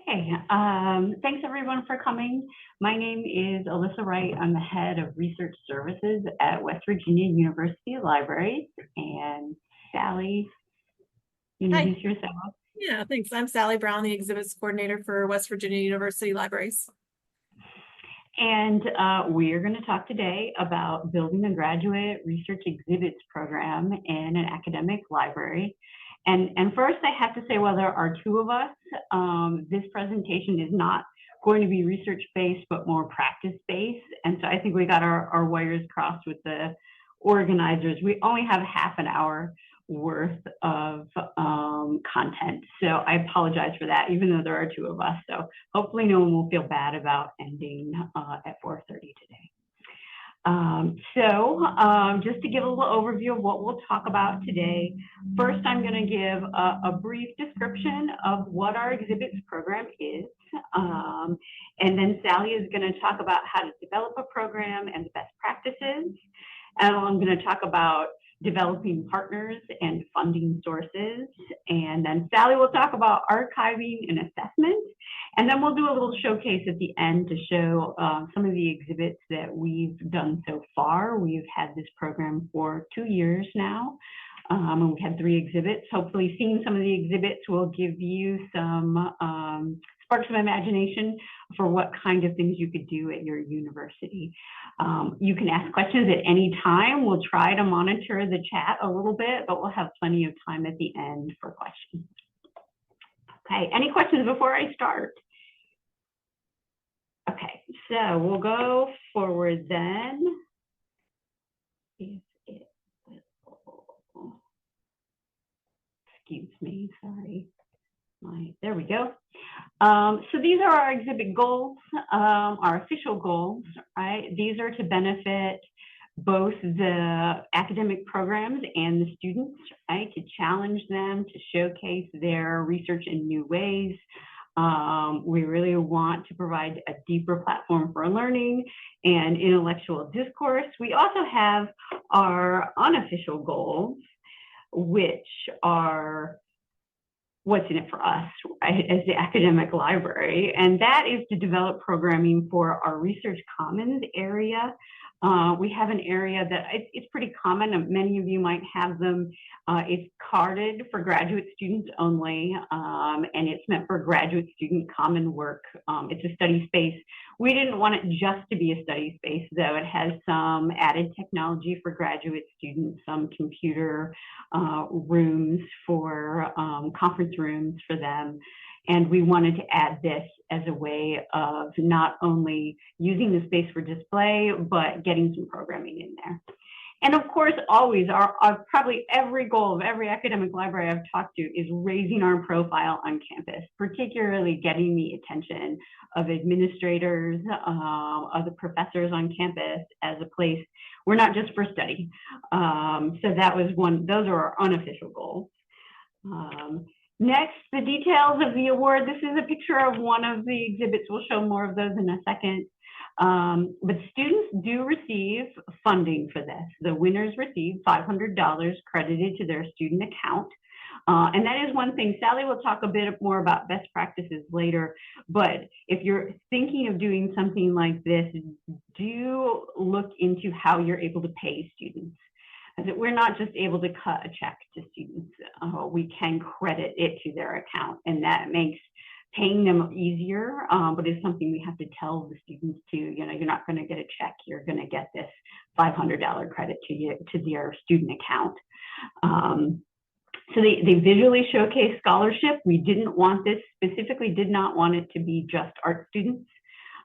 Okay, thanks everyone for coming. My name is Alyssa Wright. I'm the head of research services at West Virginia University Libraries. And Sally, Hi. introduce yourself. Yeah, thanks. I'm Sally Brown, the exhibits coordinator for West Virginia University Libraries. And we are going to talk today about building a graduate research exhibits program in an academic library. And first, I have to say, while there are two of us, this presentation is not going to be research-based, but more practice-based. And so I think we got our wires crossed with the organizers. We only have half an hour worth of content. So I apologize for that, even though there are two of us. So hopefully no one will feel bad about ending at 4:30 today. Just to give a little overview of what we'll talk about today, first I'm going to give a brief description of what our exhibits program is. And then Sally is going to talk about how to develop a program and the best practices. And I'm going to talk about developing partners and funding sources. And then Sally will talk about archiving and assessment. And then we'll do a little showcase at the end to show some of the exhibits that we've done so far. We've had this program for 2 years now. And we've had 3 exhibits. Hopefully seeing some of the exhibits will give you some spark some imagination for what kind of things you could do at your university. You can ask questions at any time. We'll try to monitor the chat a little bit, but we'll have plenty of time at the end for questions. Okay, any questions before I start? Okay, so we'll go forward then. Excuse me, sorry. There we go. So these are our exhibit goals, our official goals, right? These are to benefit both the academic programs and the students, right? To challenge them, to showcase their research in new ways. We really want to provide a deeper platform for learning and intellectual discourse. We also have our unofficial goals, which are what's in it for us, right, as the academic library. And that is to develop programming for our research commons area. We have an area that it's pretty common. Many of you might have them. It's carded for graduate students only, and it's meant for graduate student common work. It's a study space. We didn't want it just to be a study space, though. It has some added technology for graduate students, some computer rooms for conference rooms for them. And we wanted to add this as a way of not only using the space for display, but getting some programming in there. And of course, always, our probably every goal of every academic library I've talked to is raising our profile on campus, particularly getting the attention of administrators, other professors on campus as a place we're not just for study. So that was those are our unofficial goals. Next, the details of the award. This is a picture of one of the exhibits. We'll show more of those in a second. But students do receive funding for this. The winners receive $500 credited to their student account. And that is one thing. Sally will talk a bit more about best practices later. But if you're thinking of doing something like this, do look into how you're able to pay students. We're not just able to cut a check to students. We can credit it to their account, and that makes paying them easier, but it's something we have to tell the students too. You know, you're not going to get a check. You're going to get this $500 credit to their student account. So they visually showcase scholarship. We didn't want this, specifically did not want it to be just art students.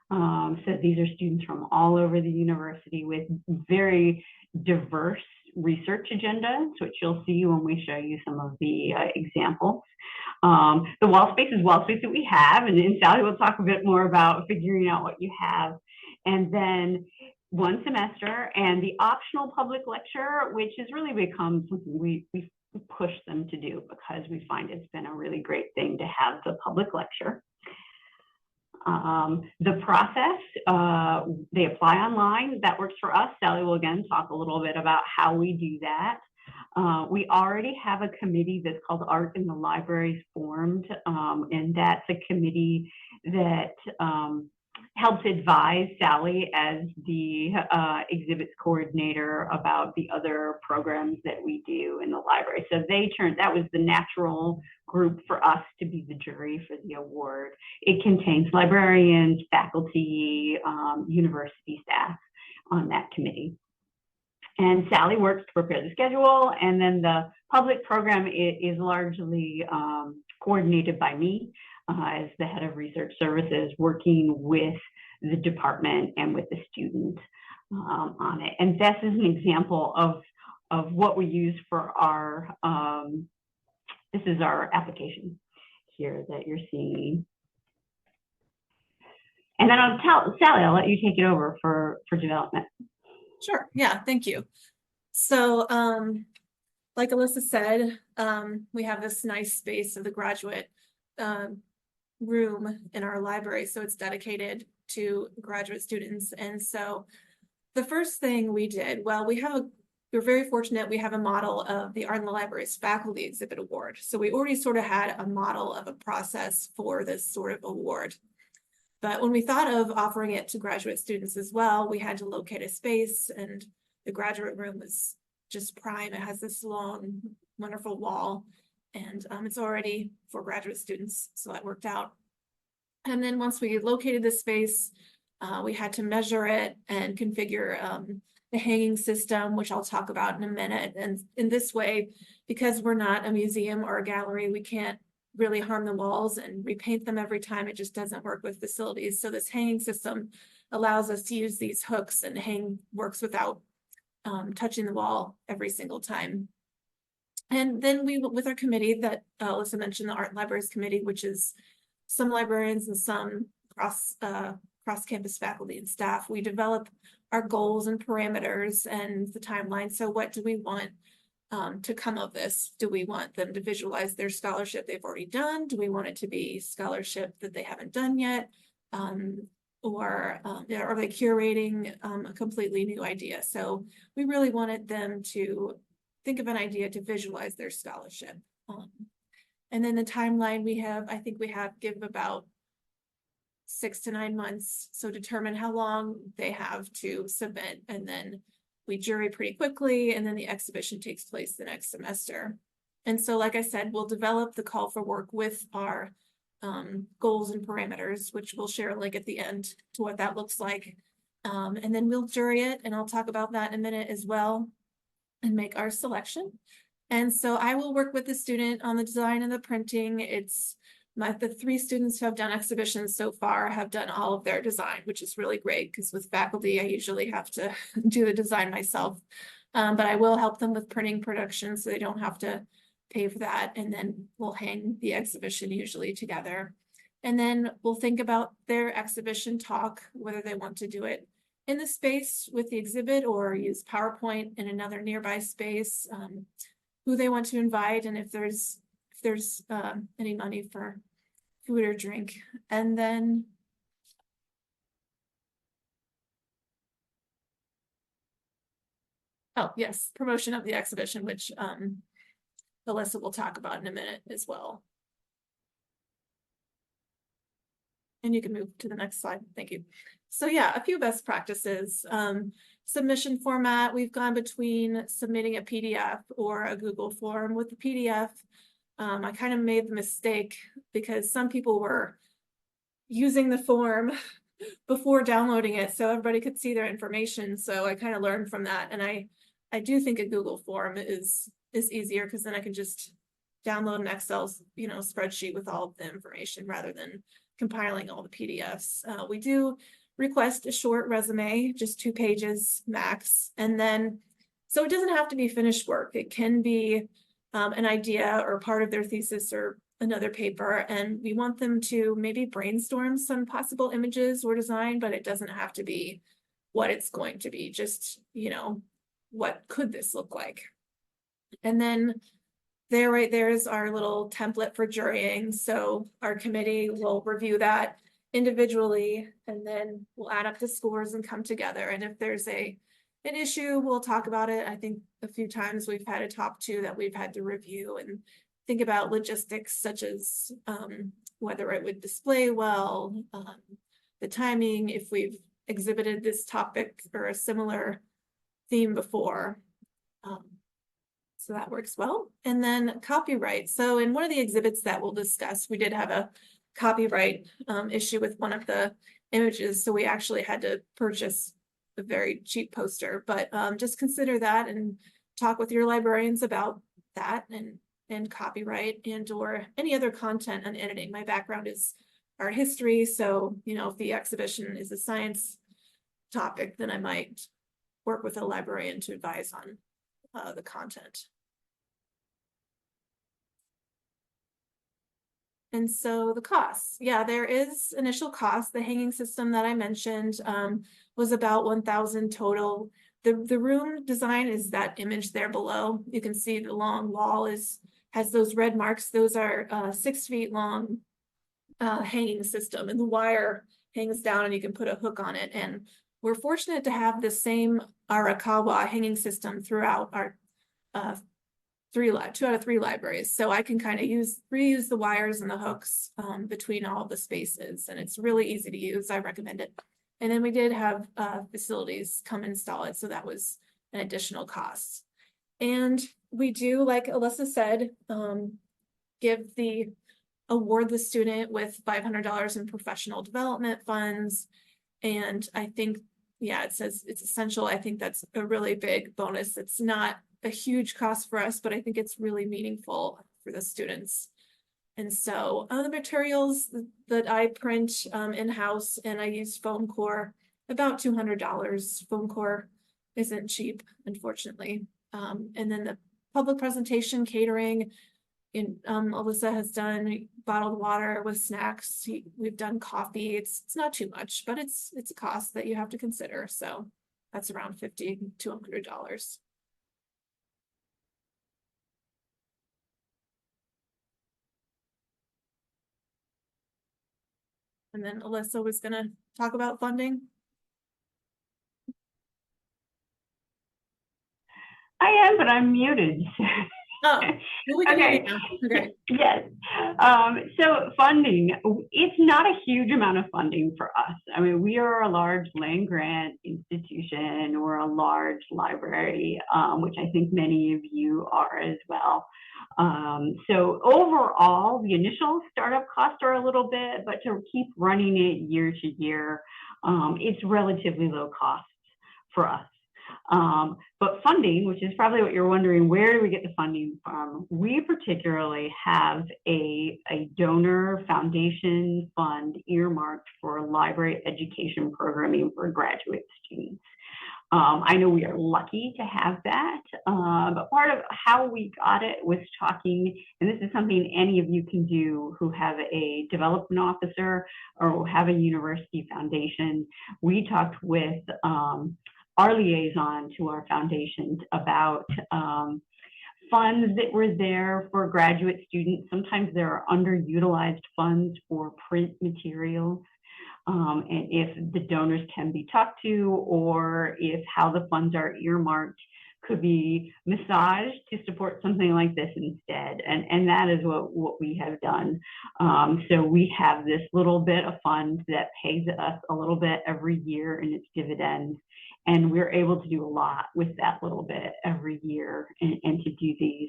So these are students from all over the university with very diverse research agendas, which you'll see when we show you some of the examples. The wall space is wall space that we have, and then Sally will talk a bit more about figuring out what you have. And then 1 semester and the optional public lecture, which has really become something we push them to do because we find it's been a really great thing to have the public lecture. The process, they apply online. That works for us. Sally will again talk a little bit about how we do that. We already have a committee that's called Art in the Libraries formed, and that's a committee that helps advise Sally as the exhibits coordinator about the other programs that we do in the library. So that was the natural group for us to be the jury for the award. It contains librarians, faculty, university staff on that committee. And Sally works to prepare the schedule, and then the public program is largely coordinated by me as the head of research services, working with the department and with the student on it. And this is an example of what we use for our, this is our application here that you're seeing. And then Sally, I'll let you take it over for development. Sure. Yeah, thank you. So, like Alyssa said, we have this nice space of the graduate room in our library. So it's dedicated to graduate students. And so the first thing we did, well, we're very fortunate we have a model of the Art in the Libraries Faculty Exhibit Award. So we already sort of had a model of a process for this sort of award. But when we thought of offering it to graduate students as well, we had to locate a space, and the graduate room is just prime. It has this long, wonderful wall, and it's already for graduate students, so that worked out. And then once we located the space, we had to measure it and configure the hanging system, which I'll talk about in a minute. And in this way, because we're not a museum or a gallery, we can't really harm the walls and repaint them every time. It just doesn't work with facilities. So this hanging system allows us to use these hooks and hang works without touching the wall every single time. And then we, with our committee that Alyssa mentioned, the Art and Libraries Committee, which is some librarians and some cross-campus faculty and staff, we develop our goals and parameters and the timeline. So what do we want to come of this? Do we want them to visualize their scholarship they've already done? Do we want it to be scholarship that they haven't done yet? Or are they curating a completely new idea? So we really wanted them to think of an idea to visualize their scholarship. And then the timeline I think we give about 6 to 9 months. So determine how long they have to submit, and then we jury pretty quickly, and then the exhibition takes place the next semester. And so, like I said, we'll develop the call for work with our goals and parameters, which we'll share a link at the end to what that looks like. And then we'll jury it, and I'll talk about that in a minute as well, and make our selection. And so I will work with the student on the design and the printing. The 3 students who have done exhibitions so far have done all of their design, which is really great, because with faculty, I usually have to do the design myself. But I will help them with printing production, so they don't have to pay for that. And then we'll hang the exhibition usually together. And then we'll think about their exhibition talk, whether they want to do it in the space with the exhibit or use PowerPoint in another nearby space, who they want to invite, and if there's any money for food or drink. And then yes, promotion of the exhibition, which Alyssa will talk about in a minute as well. And you can move to the next slide. Thank you. So yeah, a few best practices. Submission format, we've gone between submitting a PDF or a Google form. With the PDF, I kind of made the mistake because some people were using the form before downloading it so everybody could see their information. So I kind of learned from that. And I do think a Google form is easier, because then I can just download an Excel spreadsheet with all of the information rather than compiling all the PDFs. We do request a short resume, just 2 pages max. And then, so it doesn't have to be finished work. It can be an idea or part of their thesis or another paper. And we want them to maybe brainstorm some possible images or design, but it doesn't have to be what it's going to be. Just, what could this look like? And then right there is our little template for jurying. So our committee will review that individually, and then we'll add up the scores and come together. And if there's a an issue, we'll talk about it. I think a few times we've had a top two that we've had to review and think about logistics such as whether it would display well, the timing, if we've exhibited this topic or a similar theme before. So that works well. And then copyright. So in one of the exhibits that we'll discuss, we did have a copyright issue with one of the images. So we actually had to purchase a very cheap poster, but just consider that and talk with your librarians about that and copyright and or any other content on editing. My background is art history. So, you know, if the exhibition is a science topic, then I might work with a librarian to advise on the content. And so the costs, yeah, there is initial cost. The hanging system that I mentioned was about 1,000 total. The room design is that image there below. You can see the long wall has those red marks. Those are 6 feet long hanging system, and the wire hangs down and you can put a hook on it. And we're fortunate to have the same Arakawa hanging system throughout our 2 out of 3 libraries. So I can kind of reuse the wires and the hooks between all the spaces, and it's really easy to use. I recommend it. And then we did have facilities come install it, so that was an additional cost. And we do, like Alyssa said, award the student with $500 in professional development funds. And I think, yeah, it says it's essential. I think that's a really big bonus. It's not a huge cost for us, but I think it's really meaningful for the students. And so the materials that I print in-house, and I use foam core, about $200. Foam core isn't cheap, unfortunately. And then the public presentation catering, Alyssa has done bottled water with snacks. We've done coffee. It's not too much, but it's a cost that you have to consider. So that's around $50 to $100. And then Alyssa was going to talk about funding. I am, but I'm muted. Oh, well, we can hear Okay. you now. Okay. Yes. So funding, it's not a huge amount of funding for us. I mean, we are a large land grant institution. We're a large library, which I think many of you are as well. So overall, the initial startup costs are a little bit, but to keep running it year to year, it's relatively low cost for us. But funding, which is probably what you're wondering, where do we get the funding from? We particularly have a donor foundation fund earmarked for library education programming for graduate students. I know we are lucky to have that, but part of how we got it was talking, and this is something any of you can do who have a development officer or have a university foundation. We talked with our liaison to our foundations about funds that were there for graduate students. Sometimes there are underutilized funds for print materials. And if the donors can be talked to, or if how the funds are earmarked could be massaged to support something like this instead. And that is what we have done. So we have this little bit of fund that pays us a little bit every year in its dividends. And we're able to do a lot with that little bit every year and to do these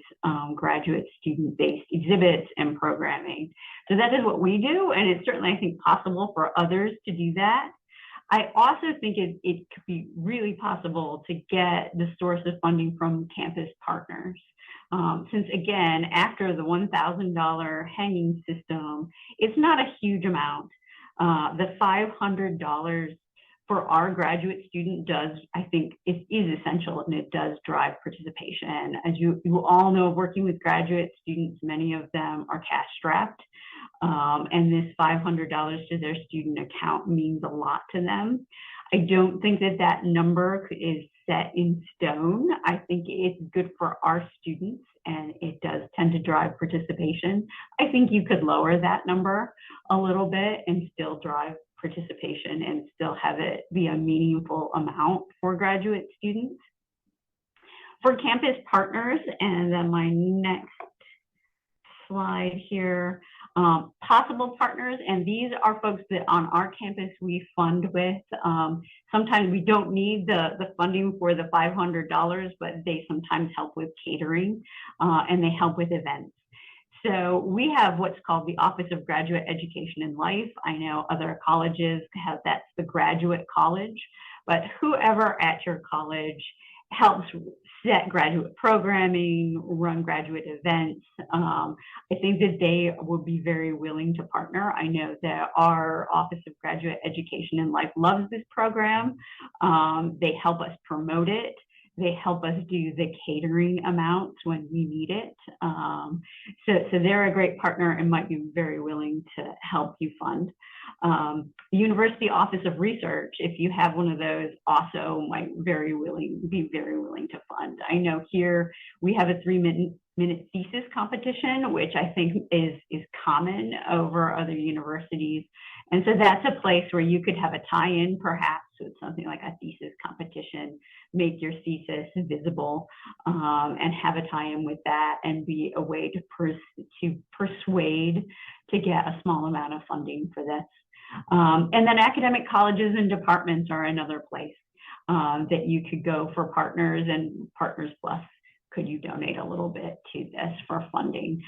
graduate student-based exhibits and programming. So that is what we do. And it's certainly, I think, possible for others to do that. I also think it could be really possible to get the source of funding from campus partners. Since again, after the $1,000 hanging system, it's not a huge amount. The $500 for our graduate student does, I think, it is essential, and it does drive participation. As you all know, working with graduate students, many of them are cash strapped. And this $500 to their student account means a lot to them. I don't think that number is set in stone. I think it's good for our students and it does tend to drive participation. I think you could lower that number a little bit and still drive participation and still have it be a meaningful amount for graduate students. For campus partners, and then my next slide here, possible partners, and these are folks that on our campus we fund with. Sometimes we don't need the funding for the $500, but they sometimes help with catering, and they help with events. So we have what's called the Office of Graduate Education and Life. I know other colleges have, that's the graduate college, but whoever at your college helps set graduate programming, run graduate events. I think that they will be very willing to partner. I know that our Office of Graduate Education and Life loves this program. They help us promote it. They help us do the catering amounts when we need it. So they're a great partner and might be very willing to help you fund. The University Office of Research, if you have one of those, also might be very willing to fund. I know here we have a 3-minute thesis competition, which I think is common over other universities. And so that's a place where you could have a tie-in perhaps with something like a thesis competition, make your thesis visible, and have a tie-in with that and be a way to persuade to get a small amount of funding for this. And then academic colleges and departments are another place that you could go for partners, and Partners Plus, could you donate a little bit to this for funding?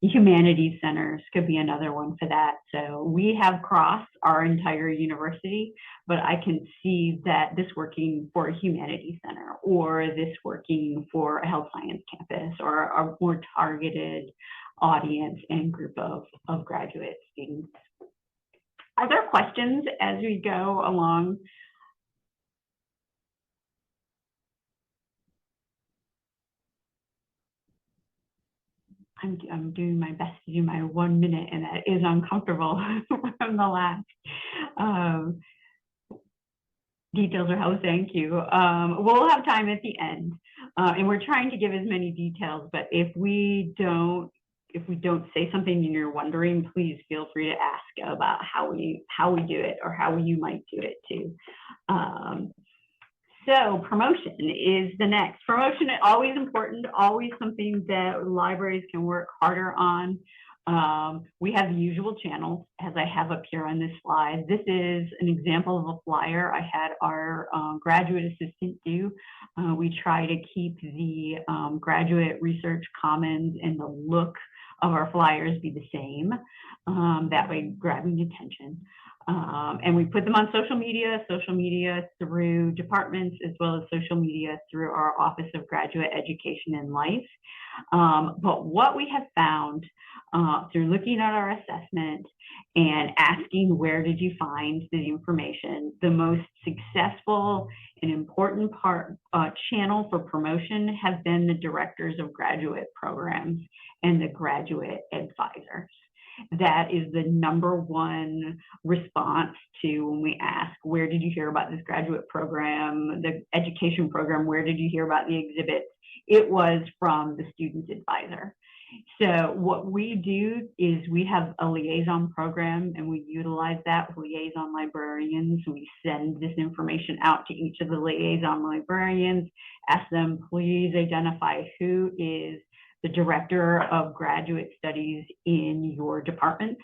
Humanities centers could be another one for that. So we have crossed our entire university, but I can see that this working for a humanities center, or this working for a health science campus, or a more targeted audience and group of graduate students. Are there questions as we go along? I'm doing my best to do my 1 minute, and that is uncomfortable from the last. Details are how, thank you. We'll have time at the end, and we're trying to give as many details, but if we don't say something and you're wondering, please feel free to ask about how we do it, or how you might do it too. So promotion is the next. Promotion is always important, always something that libraries can work harder on. We have the usual channels, as I have up here on this slide. This is an example of a flyer I had our graduate assistant do. We try to keep the graduate research commons and the look of our flyers be the same, that way grabbing attention. And we put them on social media through departments, as well as social media through our Office of Graduate Education and Life. But what we have found through looking at our assessment and asking where did you find the information, the most successful and important channel for promotion have been the directors of graduate programs and the graduate advisors. That is the #1 response to when we ask, where did you hear about this graduate program, the education program, where did you hear about the exhibits? It was from the student advisor. So what we do is we have a liaison program, and we utilize that with liaison librarians. We send this information out to each of the liaison librarians, ask them, please identify who is the director of graduate studies in your departments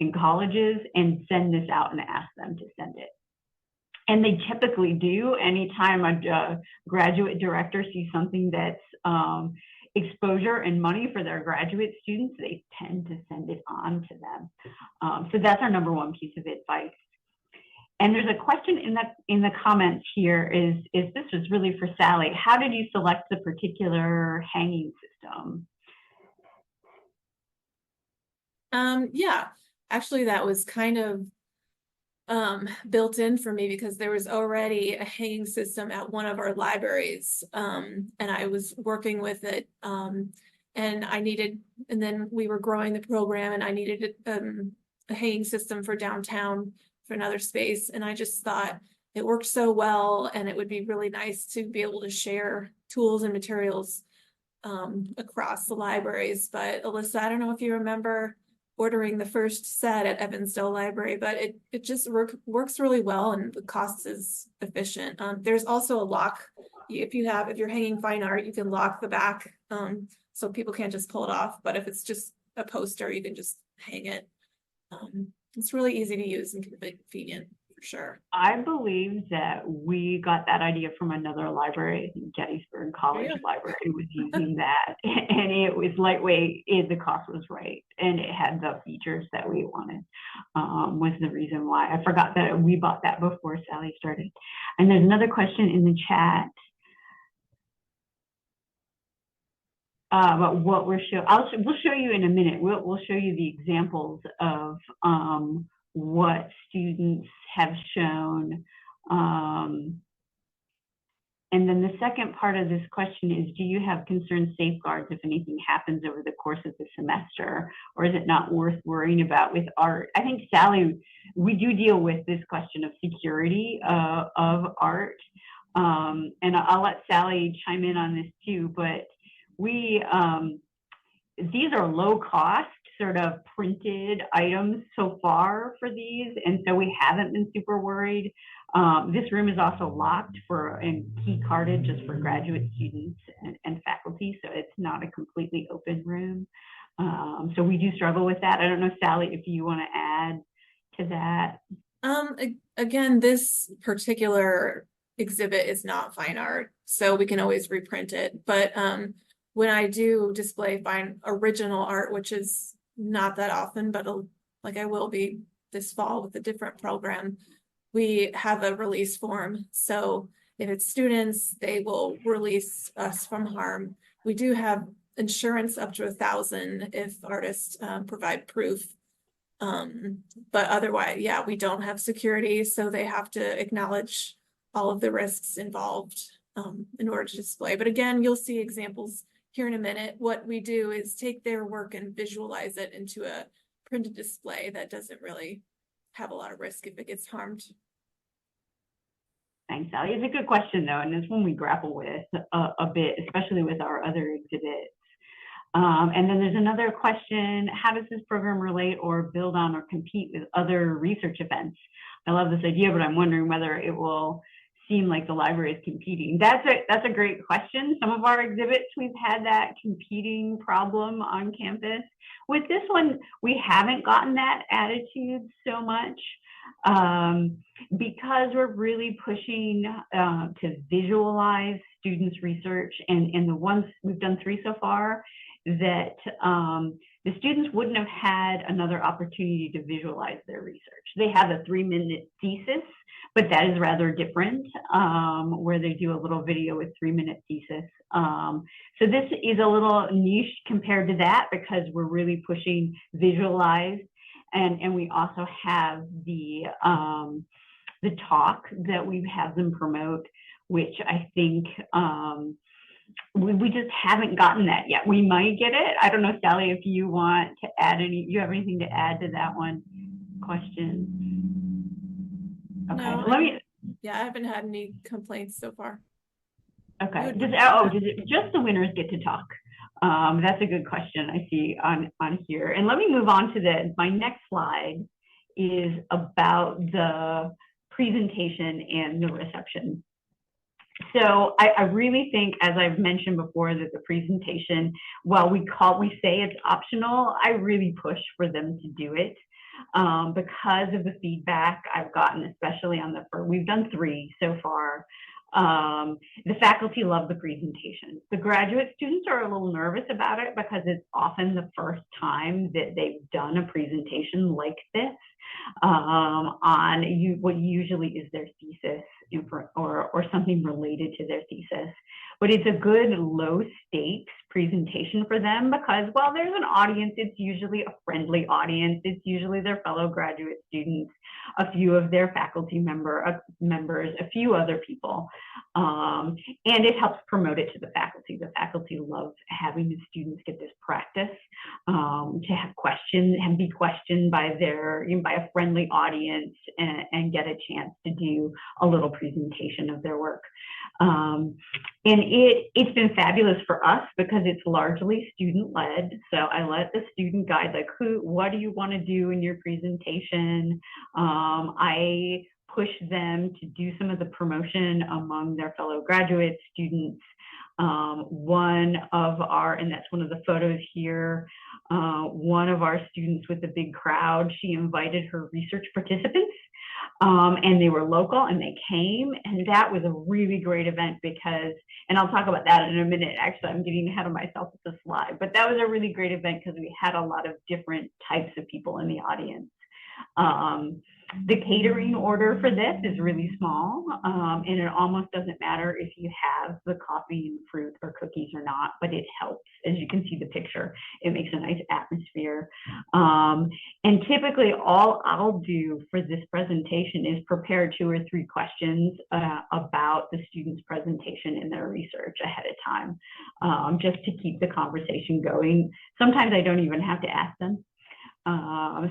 and colleges, and send this out and ask them to send it. And they typically do. Anytime a graduate director sees something that's exposure and money for their graduate students, they tend to send it on to them. So that's our #1 piece of advice. And there's a question in the comments here, is this was really for Sally. How did you select the particular hanging system? Yeah, actually that was kind of built in for me, because there was already a hanging system at one of our libraries, and I was working with it, and then we were growing the program, and I needed a hanging system for downtown for another space, and I just thought it worked so well, and it would be really nice to be able to share tools and materials across the libraries. But Alyssa, I don't know if you remember ordering the first set at Evansdale Library, but it just works really well, and the cost is efficient. There's also a lock. If you're hanging fine art, you can lock the back, so people can't just pull it off. But if it's just a poster, you can just hang it. It's really easy to use and convenient for sure. I believe that we got that idea from another library. I think Gettysburg College Library was using that, and it was lightweight. The cost was right, and it had the features that we wanted. Was the reason why. I forgot that we bought that before Sally started. And there's another question in the chat. But what we'll show you in a minute. We'll show you the examples of what students have shown. And then the second part of this question is, do you have concerned safeguards if anything happens over the course of the semester, or is it not worth worrying about with art? I think, Sally, we do deal with this question of security of art. And I'll let Sally chime in on this too, but these are low cost sort of printed items so far for these, and so we haven't been super worried. This room is also locked and key carded just for graduate students and faculty, so it's not a completely open room. So we do struggle with that. I don't know, Sally, if you want to add to that. Again, this particular exhibit is not fine art, so we can always reprint it. But when I do display fine original art, which is not that often, but like I will be this fall with a different program, we have a release form. So if it's students, they will release us from harm. We do have insurance up to $1,000 if artists provide proof. But otherwise, yeah, we don't have security, so they have to acknowledge all of the risks involved in order to display. But again, you'll see examples here in a minute. What we do is take their work and visualize it into a printed display that doesn't really have a lot of risk if it gets harmed. Thanks, Sally. It's a good question, though, and it's one we grapple with a bit, especially with our other exhibits. And then there's another question: how does this program relate or build on or compete with other research events? I love this idea, but I'm wondering whether it will seem like the library is competing. That's a great question. Some of our exhibits, we've had that competing problem on campus. With this one, we haven't gotten that attitude so much because we're really pushing to visualize students' research, and the ones we've done 3 so far, that the students wouldn't have had another opportunity to visualize their research. They have a 3-minute thesis, but that is rather different, where they do a little video with 3-minute thesis. So this is a little niche compared to that because we're really pushing visualize, and we also have the talk that we have them promote, which I think we just haven't gotten that yet. We might get it. I don't know, Sally, if you want to add you have anything to add to that one question? Okay, no, I haven't had any complaints so far. Okay, does it just the winners get to talk? That's a good question I see on here. And let me move on to my next slide is about the presentation and the reception. So I really think, as I've mentioned before, that the presentation, while we say it's optional, I really push for them to do it because of the feedback I've gotten, especially on we've done 3 so far. The faculty love the presentation. The graduate students are a little nervous about it because it's often the first time that they've done a presentation like this on what usually is their thesis or something related to their thesis. But it's a good low stakes presentation for them because while there's an audience, it's usually a friendly audience. It's usually their fellow graduate students, a few of their faculty members, a few other people. And it helps promote it to the faculty. The faculty love having the students get this practice to have questions and be questioned by a friendly audience and get a chance to do a little presentation of their work. And it's been fabulous for us because it's largely student-led. So I let the student guide, like, what do you want to do in your presentation? I push them to do some of the promotion among their fellow graduate students. And that's one of the photos here, one of our students with a big crowd, she invited her research participants, and they were local and they came, and that was a really great event because, and I'll talk about that in a minute, actually I'm getting ahead of myself with the slide, but that was a really great event because we had a lot of different types of people in the audience. The catering order for this is really small, and it almost doesn't matter if you have the coffee and fruit or cookies or not, but it helps. As you can see the picture, it makes a nice atmosphere. And typically all I'll do for this presentation is prepare 2 or 3 questions about the student's presentation and their research ahead of time, just to keep the conversation going. Sometimes I don't even have to ask them.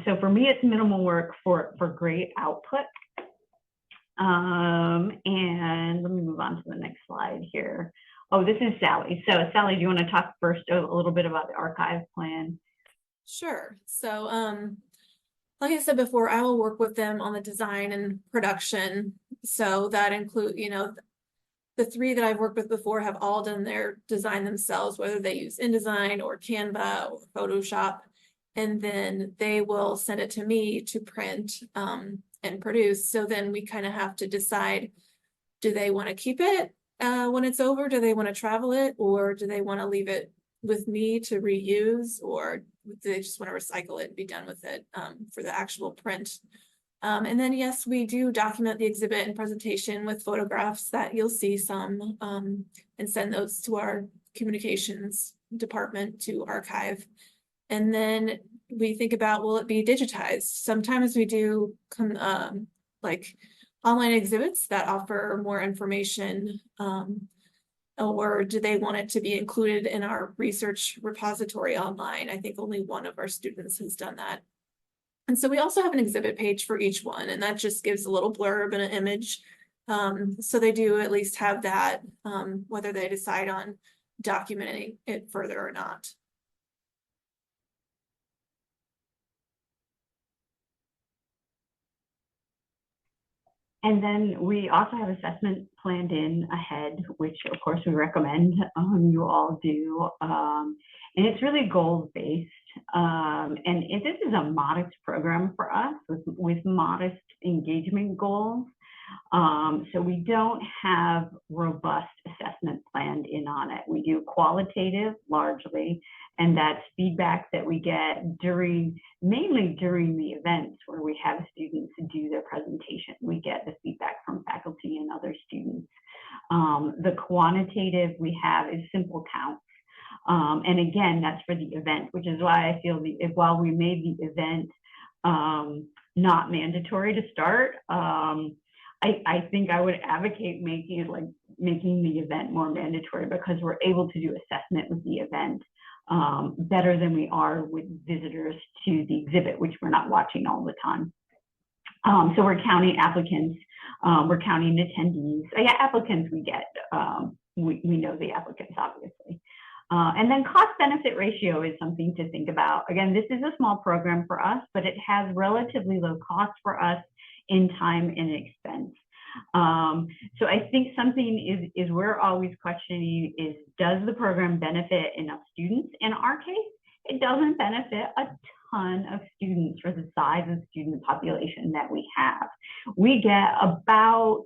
So for me, it's minimal work for great output. And let me move on to the next slide here. Oh, this is Sally. So Sally, do you want to talk first a little bit about the archive plan? Sure. So, like I said before, I will work with them on the design and production. So that include, the 3 that I've worked with before have all done their design themselves, whether they use InDesign or Canva or Photoshop. And then they will send it to me to print and produce. So then we kind of have to decide, do they want to keep it when it's over? Do they want to travel it? Or do they want to leave it with me to reuse? Or do they just want to recycle it and be done with it for the actual print? And then, yes, we do document the exhibit and presentation with photographs that you'll see some and send those to our communications department to archive. And then we think about, will it be digitized? Sometimes we do like online exhibits that offer more information, or do they want it to be included in our research repository online? I think only one of our students has done that. And so we also have an exhibit page for each one, and that just gives a little blurb and an image. So they do at least have that, whether they decide on documenting it further or not. And then we also have assessment planned in ahead, which of course we recommend you all do. And it's really goals-based. And this is a modest program for us with modest engagement goals. So we don't have robust assessment planned in on it. We do qualitative largely, and that's feedback that we get mainly during the events where we have students do their presentation. We get the feedback from faculty and other students. The quantitative we have is simple counts. And again, that's for the event, which is why I feel while we made the event not mandatory to start, I think I would advocate making the event more mandatory, because we're able to do assessment with the event better than we are with visitors to the exhibit, which we're not watching all the time. So we're counting applicants, we're counting attendees. Yeah, applicants we get, we know the applicants, obviously. And then cost benefit ratio is something to think about. Again, this is a small program for us, but it has relatively low cost for us in time and expense. So I think something is we're always questioning is, does the program benefit enough students? In our case, it doesn't benefit a ton of students for the size of student population that we have. We get about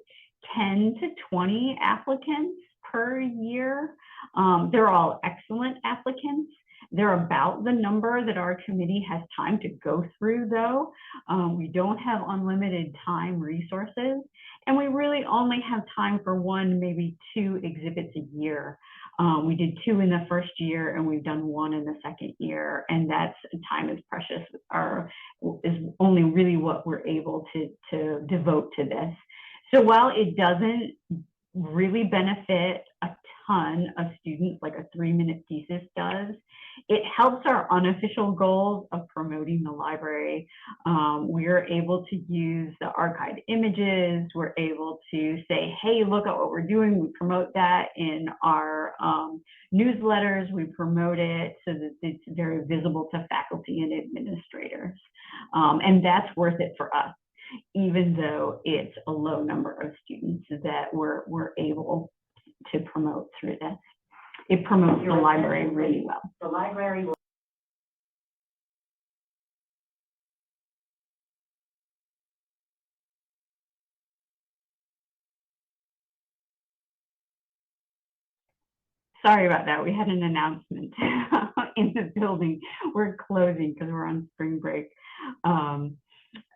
10 to 20 applicants per year. They're all excellent applicants. They're about the number that our committee has time to go through, though. We don't have unlimited time resources, and we really only have time for 1, maybe 2 exhibits a year. We did 2 in the first year, and we've done 1 in the second year, and that's time is precious, is only really what we're able to devote to this. So while it doesn't really benefit a ton of students, like a 3-minute thesis does. It helps our unofficial goals of promoting the library. We're able to use the archived images. We're able to say, hey, look at what we're doing. We promote that in our newsletters. We promote it so that it's very visible to faculty and administrators. And that's worth it for us, even though it's a low number of students that we're able to promote through this. It promotes the library really well. The library. Sorry about that. We had an announcement in the building. We're closing because we're on spring break.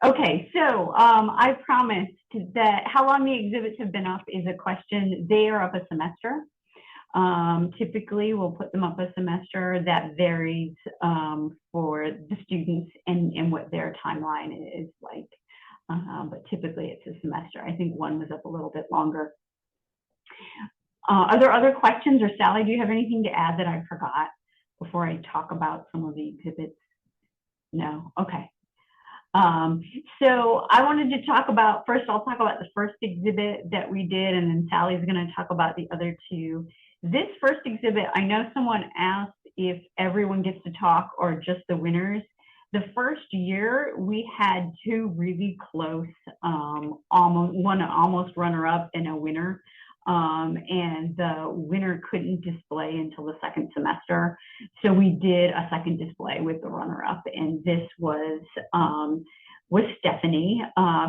Okay, so I promised that how long the exhibits have been up is a question. They are up a semester. Typically, we'll put them up a semester. That varies for the students and what their timeline is like. But typically, it's a semester. I think one was up a little bit longer. Are there other questions? Or Sally, do you have anything to add that I forgot before I talk about some of the exhibits? No? Okay. So I wanted to talk about, first I'll talk about the first exhibit that we did, and then Sally's going to talk about the other two. This first exhibit, I know someone asked if everyone gets to talk or just the winners. The first year we had two really close, one almost runner-up and a winner. And the winner couldn't display until the second semester. So we did a second display with the runner-up, and this was Stephanie,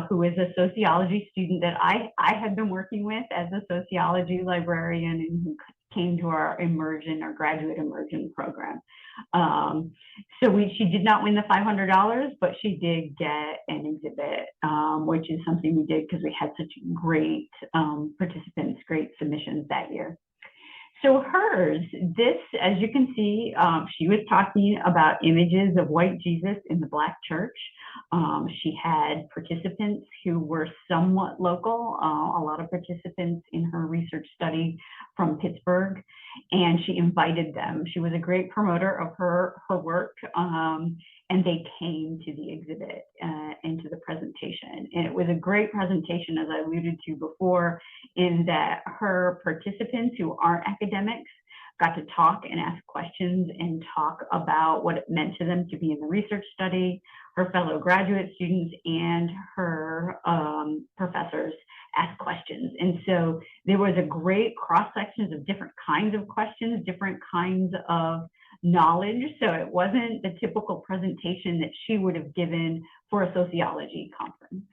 who is a sociology student that I had been working with as a sociology librarian, and who came to our immersion, our graduate immersion program. She did not win the $500, but she did get an exhibit, which is something we did because we had such great participants, great submissions that year. So hers, this, as you can see, she was talking about images of white Jesus in the Black church. She had participants who were somewhat local, a lot of participants in her research study from Pittsburgh, and she invited them. She was a great promoter of her work, and they came to the exhibit and to the presentation. And it was a great presentation, as I alluded to before, in that her participants who aren't academics got to talk and ask questions and talk about what it meant to them to be in the research study. Her fellow graduate students and her professors asked questions. And so there was a great cross-sections of different kinds of questions, different kinds of knowledge. So it wasn't the typical presentation that she would have given for a sociology conference.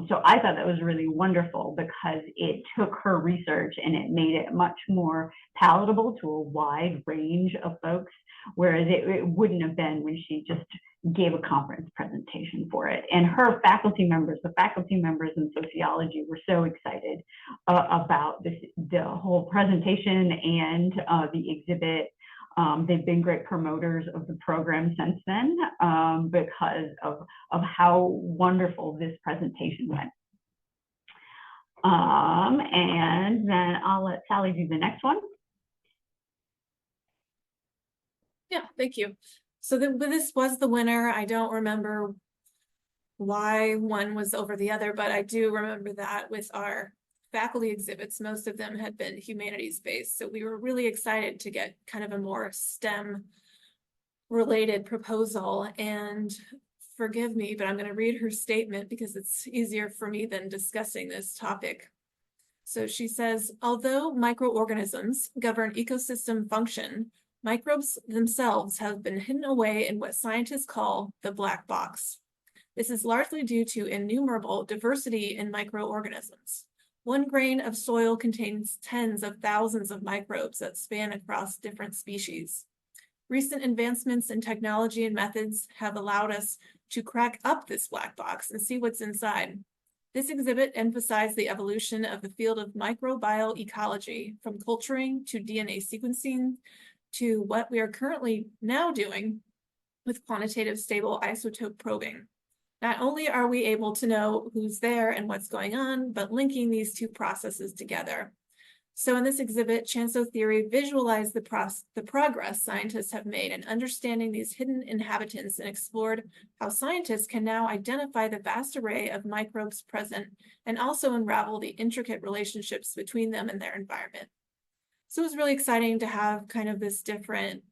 So I thought that was really wonderful because it took her research and it made it much more palatable to a wide range of folks, whereas it wouldn't have been when she just gave a conference presentation for it. And her faculty members, the faculty members in sociology, were so excited about the whole presentation and the exhibit. They've been great promoters of the program since then because of how wonderful this presentation went. And then I'll let Sally do the next one. Yeah, thank you. So this was the winner. I don't remember why one was over the other, but I do remember that with our faculty exhibits, most of them had been humanities-based. So we were really excited to get kind of a more STEM-related proposal. And forgive me, but I'm going to read her statement because it's easier for me than discussing this topic. So she says, although microorganisms govern ecosystem function, microbes themselves have been hidden away in what scientists call the black box. This is largely due to innumerable diversity in microorganisms. 1 grain of soil contains tens of thousands of microbes that span across different species. Recent advancements in technology and methods have allowed us to crack up this black box and see what's inside. This exhibit emphasized the evolution of the field of microbial ecology, from culturing to DNA sequencing to what we are currently now doing with quantitative stable isotope probing. Not only are we able to know who's there and what's going on, but linking these two processes together. So in this exhibit, Chanso theory visualized the progress scientists have made in understanding these hidden inhabitants and explored how scientists can now identify the vast array of microbes present and also unravel the intricate relationships between them and their environment. So it was really exciting to have kind of this different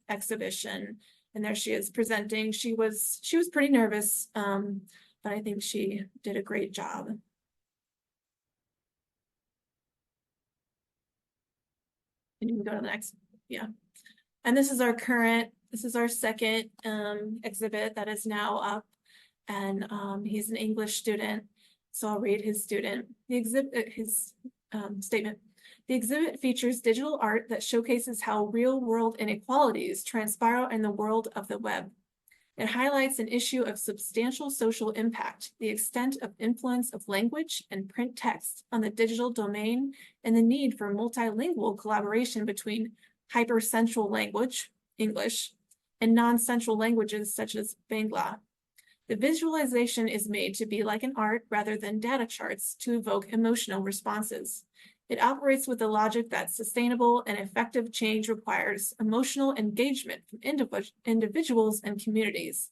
exhibition. And there she is presenting. She was pretty nervous, but I think she did a great job. And you can go to the next, yeah. And this is our second exhibit that is now up. And he's an English student. So I'll read his statement. The exhibit features digital art that showcases how real-world inequalities transpire in the world of the web. It highlights an issue of substantial social impact, the extent of influence of language and print text on the digital domain, and the need for multilingual collaboration between hypercentral language, English, and non-central languages such as Bangla. The visualization is made to be like an art rather than data charts to evoke emotional responses. It operates with the logic that sustainable and effective change requires emotional engagement from individuals and communities.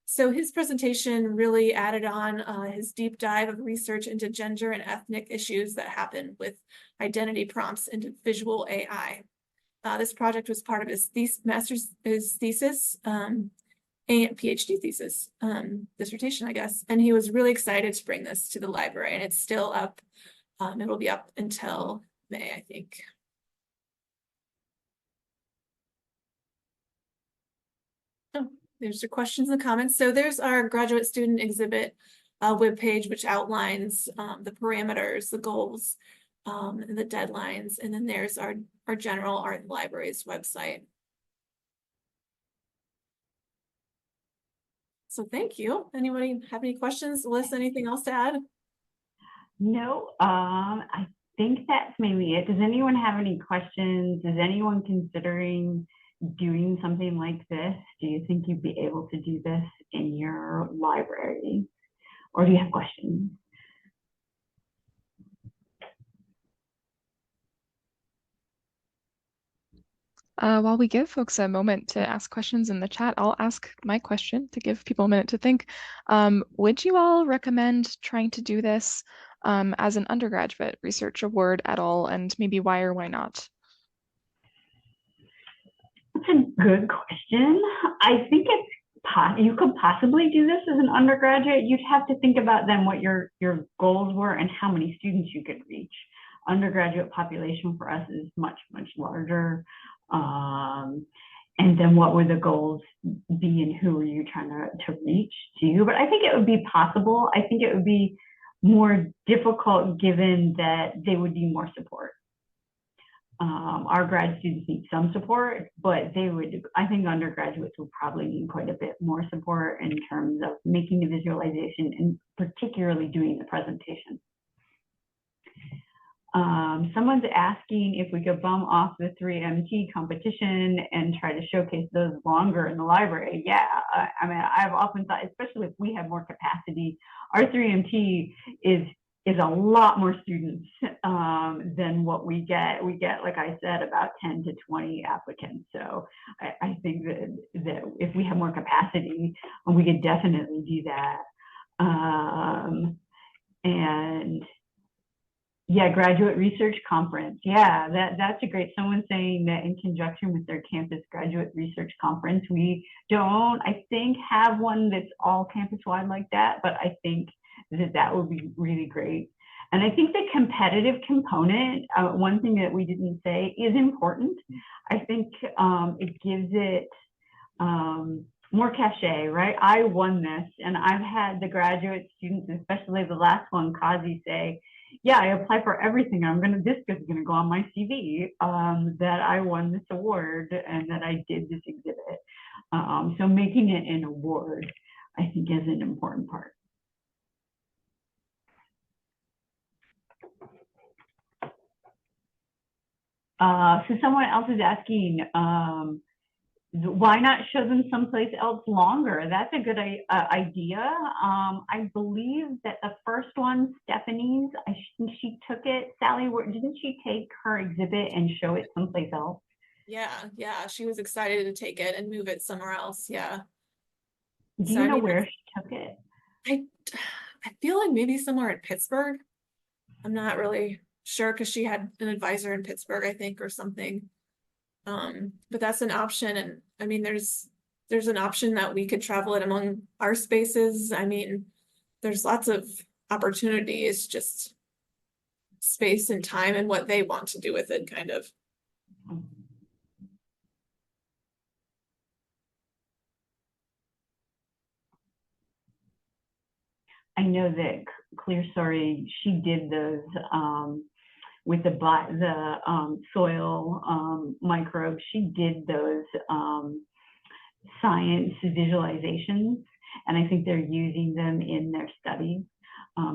So his presentation really added on his deep dive of research into gender and ethnic issues that happen with identity prompts into visual AI. This project was part of his thesis, and PhD thesis, dissertation, I guess. And he was really excited to bring this to the library, and it's still up. It will be up until May, I think. Oh, there's your questions and comments. So there's our graduate student exhibit webpage, which outlines the parameters, the goals, and the deadlines. And then there's our general art and libraries website. So thank you. Anybody have any questions? Alyssa, anything else to add? No, I think that's mainly it. Does anyone have any questions? Is anyone considering doing something like this? Do you think you'd be able to do this in your library? Or do you have questions? While we give folks a moment to ask questions in the chat, I'll ask my question to give people a minute to think. Would you all recommend trying to do this as an undergraduate research award at all, and maybe why or why not? That's a good question. I think you could possibly do this as an undergraduate. You'd have to think about then what your goals were and how many students you could reach. Undergraduate population for us is much, much larger. And then what would the goals be and who are you trying to reach to? But I think it would be possible. I think it would be more difficult given that they would need more support. Our grad students need some support, but I think undergraduates will probably need quite a bit more support in terms of making the visualization and particularly doing the presentation. Someone's asking if we could bum off the 3MT competition and try to showcase those longer in the library. Yeah, I mean, I've often thought, especially if we have more capacity, our 3MT is a lot more students than what we get. We get, like I said, about 10 to 20 applicants. So I think that if we have more capacity, we could definitely do that. And yeah, graduate research conference. Yeah, that's a great, someone saying that in conjunction with their campus graduate research conference. We don't, I think, have one that's all campus wide like that, but I think that would be really great. And I think the competitive component, one thing that we didn't say is important. I think it gives it more cachet, right? I won this, and I've had the graduate students, especially the last one, Kazi, say, yeah, I apply for everything. This is gonna go on my CV that I won this award and that I did this exhibit. So making it an award, I think, is an important part. So someone else is asking, Why not show them someplace else longer? That's a good idea. I believe that the first one, Stephanie's, she took it. Sally, didn't she take her exhibit and show it someplace else? Yeah, she was excited to take it and move it somewhere else. Yeah. Do So you I know mean, where she took it? I I feel like maybe somewhere in Pittsburgh. I'm not really sure because she had an advisor in Pittsburgh, I think, or something. But that's an option, and I mean, there's an option that we could travel it among our spaces. I mean, there's lots of opportunities, just space and time and what they want to do with it, kind of. I know that Clear Story, she did those with the soil microbes. She did those science visualizations, and I think they're using them in their studies.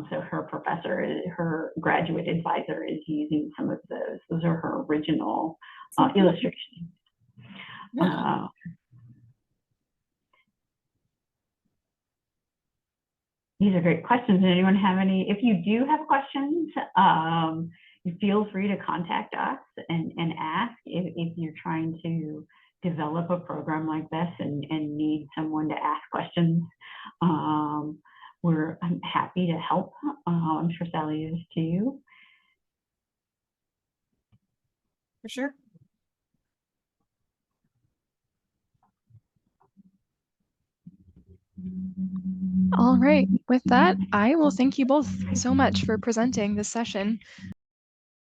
So her professor, her graduate advisor, is using some of those. Those are her original illustrations. Yeah. These are great questions. Does anyone have any? If you do have questions, feel free to contact us and ask if you're trying to develop a program like this and need someone to ask questions. I'm happy to help. I'm sure Sally is too. For sure. All right. With that, I will thank you both so much for presenting this session.